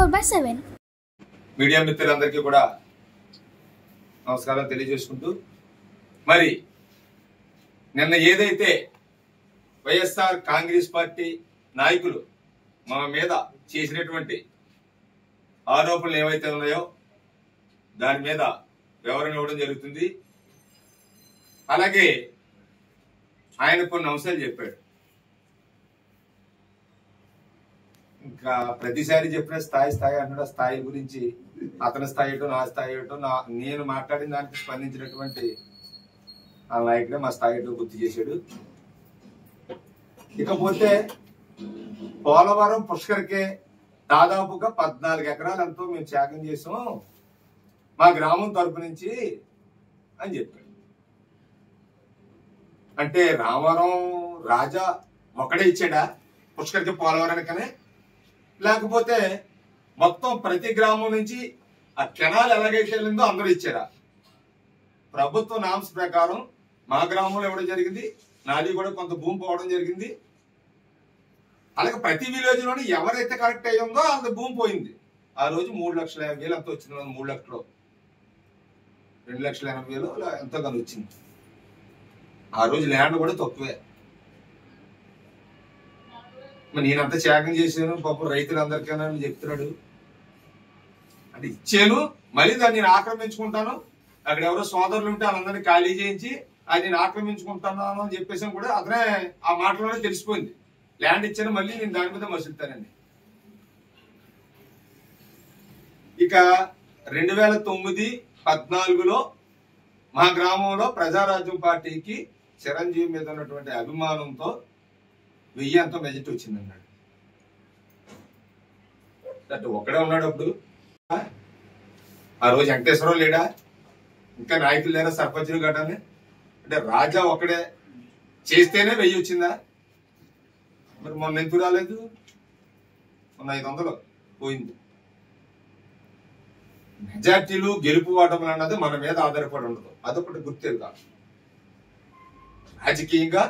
24/7. Media మిత్రులందరికీ కూడా నమస్కారం తెలియజేసుకుంటూ, మరి నిన్న ఏదైతే వైఎస్ఆర్ కాంగ్రెస్ పార్టీ నాయకులు మా మీద చేసినటువంటి ఆరోపణలు ఏవైతే ఉన్నాయో దాని మీద వివరణ ఇవ్వడం జరుగుతుంది. అలాగే ఆయన కొన్ని అంశాలు చెప్పాడు. ఇంకా ప్రతిసారి చెప్పిన స్థాయి అంటున్న స్థాయి గురించి అతని స్థాయి ఏటో నా స్థాయి ఏటో నేను మాట్లాడిన దానికి స్పందించినటువంటి ఆ నాయకుడే మా స్థాయి ఏటో గుర్తు చేశాడు. ఇకపోతే పోలవరం పుష్కర్కే దాదాపుగా 14 ఎకరాలు ఎంతో మేము త్యాగం చేసాం మా గ్రామం తరపు నుంచి అని చెప్పాడు. అంటే రామారావు రాజా ఒకడే ఇచ్చాడా పుష్కర్కి పోలవరానికనే, లేకపోతే మొత్తం ప్రతి గ్రామం నుంచి ఆ కెనాల్ ఎలాగైతే వెళ్ళిందో అందరూ ఇచ్చారా? ప్రభుత్వ నామ్స్ ప్రకారం మా గ్రామంలో ఇవ్వడం జరిగింది, నాది కూడా కొంత భూమి పోవడం జరిగింది. అలాగే ప్రతి విలేజ్ లోని ఎవరైతే కరెక్ట్ అయ్యిందో అంత భూమి పోయింది. ఆ రోజు 3,50,000 ఎంతో వచ్చింది. 3 లక్షలు 2,80,000 ఎంతో కానీ వచ్చింది. ఆ రోజు ల్యాండ్ కూడా తక్కువే. మరి నేనంతా త్యాగం చేశాను పాపం రైతులందరికైనా చెప్తున్నాడు. అంటే ఇచ్చాను, మళ్ళీ దాన్ని నేను ఆక్రమించుకుంటాను, అక్కడ ఎవరో సోదరులు ఉంటే వాళ్ళందరినీ ఖాళీ చేయించి అది నేను ఆక్రమించుకుంటాను అని చెప్పేసి కూడా అతనే ఆ మాటలోనే తెలిసిపోయింది. ల్యాండ్ ఇచ్చాను, మళ్ళీ నేను దాని మీద మసులుతానండి. ఇక 2009-14లో మా గ్రామంలో ప్రజారాజ్యం పార్టీకి చిరంజీవి మీద ఉన్నటువంటి అభిమానంతో 1000 ఎంతో మెజారిటీ వచ్చింది అన్నాడు. అంటే ఒక్కడే ఉన్నాడు అప్పుడు. ఆ రోజు వెంకటేశ్వరరావు లేడా, ఇంకా నాయకులు లేరా, సర్పంచులు గటానే? అంటే రాజా ఒక్కడే చేస్తేనే 1000 వచ్చిందా? మరి మొన్న ఎందుకు రాలేదు? మొన్న 500 పోయింది. మెజార్టీలు గెలుపు ఓటములు అన్నది మన మీద ఆధారపడి ఉండదు. అదొకటి గుర్తేరు కాదు. రాజకీయంగా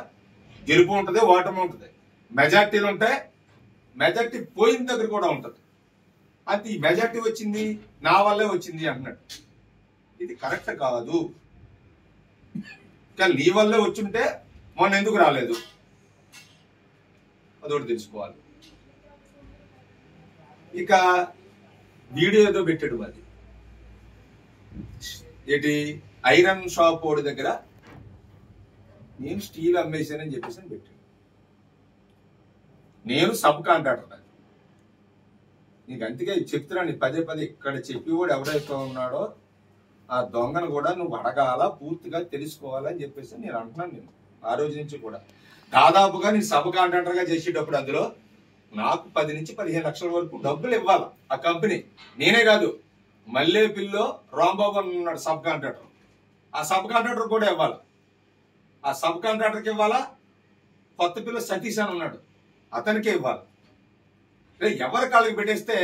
గెలుపు ఉంటుంది, ఓటమి ఉంటుంది. మెజార్టీలు ఉంటాయి, మెజార్టీ పోయిన దగ్గర కూడా ఉంటుంది. అది ఈ మెజార్టీ వచ్చింది నా వల్లే వచ్చింది అన్నాడు. ఇది కరెక్ట్ కాదు. కానీ నీ వల్లే వచ్చుంటే మొన్న ఎందుకు రాలేదు అదొకటి తెలుసుకోవాలి. ఇక వీడియో ఏదో పెట్టాడు. అది ఏంటి, ఐరన్ షాప్ ఓడి దగ్గర నేను స్టీల్ అమ్మేశానని చెప్పేసి అని పెట్టాడు. నేను సబ్ కాంట్రాక్టర్. నీకు అందుకే చెప్తున్నాను, పదే ఇక్కడ చెప్పేవాడు ఎవరైతే ఉన్నాడో ఆ దొంగను కూడా నువ్వు అడగాల, పూర్తిగా తెలుసుకోవాలని చెప్పేసి నేను అంటున్నాను. నేను ఆ రోజు నుంచి కూడా దాదాపుగా నేను సబ్ కాంట్రాక్టర్ గా చేసేటప్పుడు అందులో నాకు 10 నుంచి 15 లక్షల వరకు డబ్బులు ఇవ్వాలి ఆ కంపెనీ. నేనే కాదు, మల్లేపల్లిలో రాంబాబు అని ఉన్నాడు సబ్ కాంట్రాక్టర్, ఆ సబ్ కాంట్రాక్టర్ కూడా ఇవ్వాలి. ఆ సబ్ కాంట్రాక్టర్కి ఇవ్వాలా, కొత్తపల్లి సతీష్ అని ఉన్నాడు అతనికే ఇవ్వాలి. ఎవరి కాళ్ళకి పెట్టేస్తే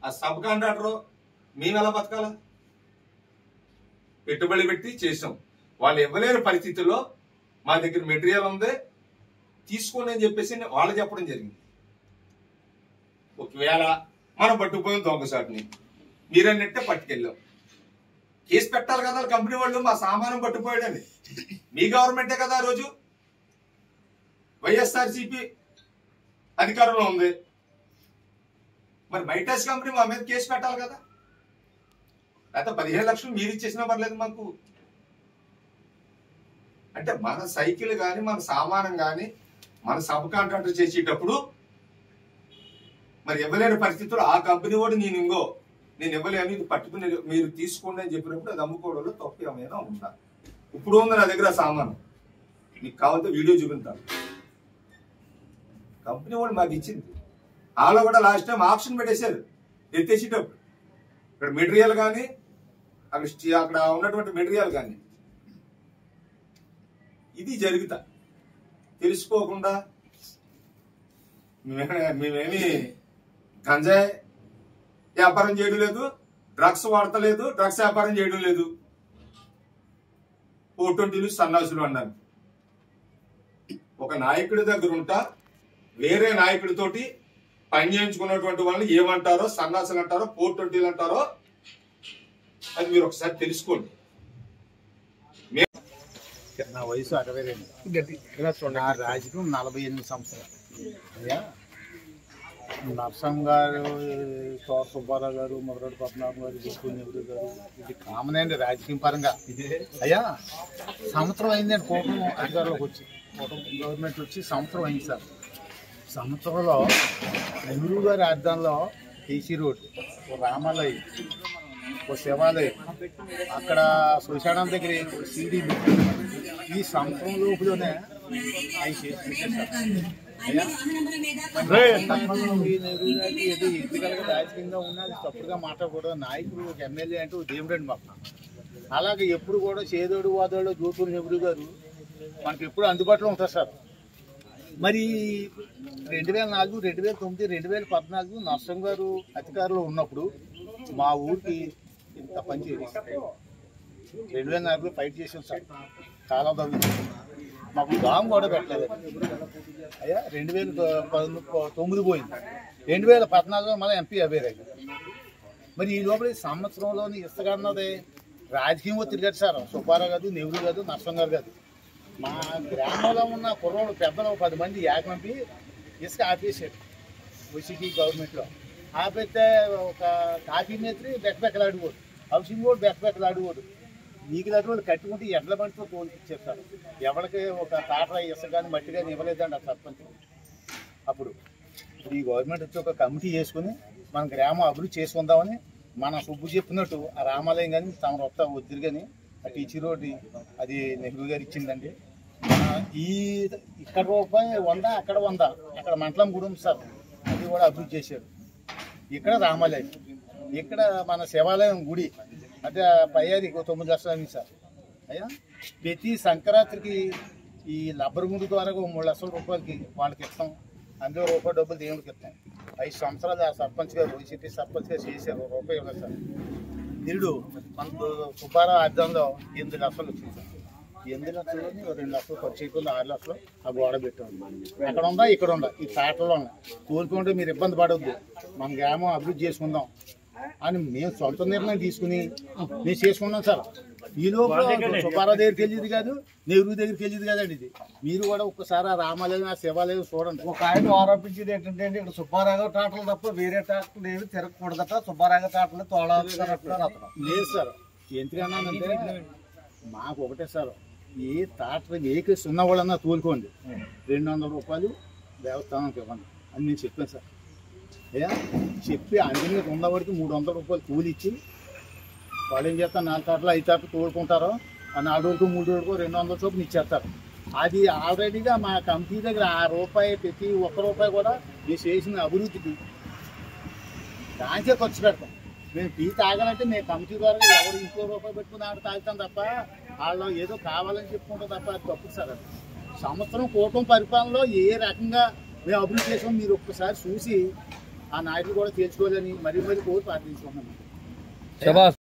ఆ సబ్ కాంట్రాక్టర్ మేము ఎలా బతకాలా? పెట్టుబడి పెట్టి చేసాం, వాళ్ళు ఇవ్వలేని పరిస్థితుల్లో మా దగ్గర మెటీరియల్ ఉంది తీసుకోండి అని చెప్పేసి వాళ్ళు చెప్పడం జరిగింది. ఒకవేళ మనం పట్టుకుపోయాం దొంగసాటిని, మీరన్నట్టే పట్టుకెళ్ళాం, కేసు పెట్టాలి కదా కంపెనీ వాళ్ళు, మా సామానం పట్టుకుపోయాడని. మీ గవర్నమెంటే కదా ఆ రోజు, వైఎస్ఆర్సీపీ అధికారంలో ఉంది. మరి మైటాస్ కంపెనీ మా మీద కేసు పెట్టాలి కదా. అయితే 15 లక్షలు మీరు ఇచ్చేసినా పర్లేదు మాకు. అంటే మన సైకిల్ కానీ మన సామానం కానీ మన సబ్ కాంట్రాక్టర్ చేసేటప్పుడు మరి ఇవ్వలేని పరిస్థితుల్లో ఆ కంపెనీ వాడు నేను ఇవ్వలేను, ఇది పట్టుకుని మీరు తీసుకోండి అని చెప్పినప్పుడు అది అమ్ముకోవడంలో తప్పు ఏమైనా ఉందా? ఇప్పుడు ఉంది నా దగ్గర సామాను, మీకు కావాలంటే వీడియో చూపించాలి. కంపెనీ వాడు మాకు ఇచ్చింది. వాళ్ళు కూడా లాస్ట్ టైం ఆప్షన్ పెట్టేశారు ఎత్తేసేటప్పుడు. ఇక్కడ మెటీరియల్ కానీ అక్కడ ఉన్నటువంటి మెటీరియల్ కానీ ఇది జరుగుతా తెలుసుకోకుండా మేమేమి గంజాయి వ్యాపారం చేయడం లేదు, డ్రగ్స్ వాడతలేదు, డ్రగ్స్ వ్యాపారం చేయడం లేదు. 420 సన్నాసులు అన్నారు. ఒక నాయకుడి దగ్గర ఉంటా వేరే నాయకుడితోటి పని చేయించుకున్నటువంటి వాళ్ళని ఏమంటారో, సన్నాసులు అంటారో, పోర్టొట్టీలు అంటారో అది మీరు ఒకసారి తెలుసుకోండి. నా వయసు 62, నా రాజకీయం 48 సంవత్సరాలు. అయ్యా నర్సం గారు, తోట సుబ్బారావు గారు, మొదటి పద్మనాభం గారు, గుప్పు నెహ్రూ గారు, ఇది కామన్ అండి రాజకీయ పరంగా. అయ్యా సంవత్సరం అయిందండి కూటమి అధికారంలోకి వచ్చి, కూటమి గవర్నమెంట్ వచ్చి సంవత్సరం అయింది సార్. సంవత్సరంలో నెహ్రూ గారి రాజధానిలో టీసీ రోడ్, ఓ రామాలయం, ఓ శివాలయం, అక్కడ శ్మశానం దగ్గర సీడీ, ఈ సంవత్సరం లోపులోనే ఆయన చేసి ఎన్నికలుగా రాజకీయంగా ఉన్నది తప్పుడుగా మాట్లాడకూడదు. నాయకుడు ఒక ఎమ్మెల్యే అంటే దేవుడండి మాకు. అలాగే ఎప్పుడు కూడా చేదోడు వాదోడు జూపూరి నెహ్రూ గారు మనకి ఎప్పుడు అందుబాటులో ఉంటారు సార్. మరి 2004, 2009, 2014 నర్సం గారు అధికారంలో ఉన్నప్పుడు మా ఊరికి ఇంత పని చేయాలి. 2004లో ఫైట్ చేసాం సార్, చాలా తగ్గుతుంది. మాకు దాము కూడా పెట్టలేదు అయ్యా. 2019 పోయింది, 2014లో మళ్ళీ ఎంపీ అయ్యారు. మరి ఈ లోపల సంవత్సరంలోని ఇసుకన్నది రాజకీయంగా తిరిగారు సార్. సుబ్బారావు గారు, నెహ్రూ గారు, నర్సం గారు కాదు. మా గ్రామంలో ఉన్న కుర్రోడు పెద్దలు 10 మంది ఏకమంపి ఇసుక ఆపేసాడు. వైసీపీ గవర్నమెంట్లో ఆపేస్తే ఒక కాఫీ మేత్రి బెక్కబెక్కలాడిపోడు, హౌసింగ్ బోర్డు బెక్కబెక్కలాడిపోడు. మీకు దగ్గర వాళ్ళు కట్టుకుంటే ఎడ్ల బండితో తోలిచ్చారు సార్. ఎవరికి ఒక తాట ఇసుక కానీ మట్టి కానీ ఇవ్వలేదండి ఆ సర్పంచ్. అప్పుడు ఈ గవర్నమెంట్ వచ్చి ఒక కమిటీ చేసుకుని మన గ్రామం అభివృద్ధి చేసుకుందామని మన సుబ్బు చెప్పినట్టు ఆ రామాలయం కానీ తమ రొత్త వద్దురు కానీ ఆ టీచర్ రోడ్డు అది నెహ్రూ గారు ఇచ్చిందండి. ఈ ఇక్కడ రూపాయి 100, అక్కడ 100, అక్కడ మంటలం గుడి ఉంది సార్, అది కూడా అభివృద్ధి చేశాడు. ఇక్కడ రామాలయం, ఇక్కడ మన శివాలయం గుడి అంటే పయ్యారి 9 లక్షలు అయింది సార్. అయ్యా ప్రతి సంక్రాంతికి ఈ లబ్బర్ గుడి ద్వారా 3 లక్షల రూపాయలకి వాళ్ళకి ఇస్తాం. అందులో రూపాయి డబ్బులు దేవుడికి ఇస్తాం. 5 సంవత్సరాలు ఆ సర్పంచ్ గారు సిటీ సర్పంచ్ గారు చేశారు, రూపాయి ఇవ్వలేదు సార్. నిరుడు మనకు సుబ్బారావు అర్థంలో 8 లక్షలు వచ్చింది సార్. 8 లక్షల్లోని 2 లక్షలు ఖర్చు అయిపోయింది, 6 లక్షలు ఆ గోడ పెట్టాం. అక్కడ ఉందా, ఇక్కడ ఉందా, ఈ తాటలో ఉన్నాయి. కోరుకుంటే మీరు ఇబ్బంది పడవద్దు, మన గ్రామం అభివృద్ధి చేసుకుందాం అని మేము సొంత నిర్ణయం తీసుకుని మేము చేసుకున్నాం సార్. ఈ లోపల సుబ్బారావు దగ్గరికి వెళ్ళేది కాదు, నెహ్రూ దగ్గరికి వెళ్ళేది కాదండి. ఇది మీరు కూడా ఒక్కసారి ఆ రామాలయం, ఆ శివాలయం చూడండి. ఒక ఆయన ఆరోపించేది ఏంటంటే ఇక్కడ సుబ్బారావు టాటలు తప్ప వేరే టాటలు ఏమి తిరగకూడదట, సుబ్బారావు టాటలు తోడాలంటున్నారు. లేదు సార్, ఎందుకన్నానంటే మాకు ఒకటే సార్, ఏ టాటర్ ఏ కేసు ఉన్న వాళ్ళన్నా తోలుకోండి, 200 రూపాయలు దేవస్థానానికి ఇవ్వండి అని నేను చెప్పాను సార్. అయ్యా చెప్పి అందులో ఉన్నవాడికి 300 రూపాయలు కూలి ఇచ్చి వాళ్ళు ఏం చేస్తారు, 4 టాటలు 5 టాటలు తోడుకుంటారో ఆ 4 రోజులకు 3 రోజులకు 200 చొప్పున ఇచ్చేస్తారు. అది ఆల్రెడీగా మా కమిటీ దగ్గర ఆ రూపాయి ప్రతి ఒక్క రూపాయి కూడా మేము చేసిన అభివృద్ధికి దానికే ఖర్చు పెడతాం. మేము టీ తాగాలంటే మేము కమిటీ ద్వారా ఎవరు ఇంకో రూపాయి పెట్టుకుని ఆడ తాగుతాం తప్ప వాళ్ళు ఏదో కావాలని చెప్పుకుంటాం తప్ప అది తప్పు సార్. అది సంవత్సరం కూటమి పరిపాలనలో ఏ రకంగా మేము అభివృద్ధి చేసాం మీరు ఒక్కసారి చూసి ఆ నాయకులు కూడా తెలుసుకోవాలని మరీ కోరి ప్రార్థించుకుంటున్నాం.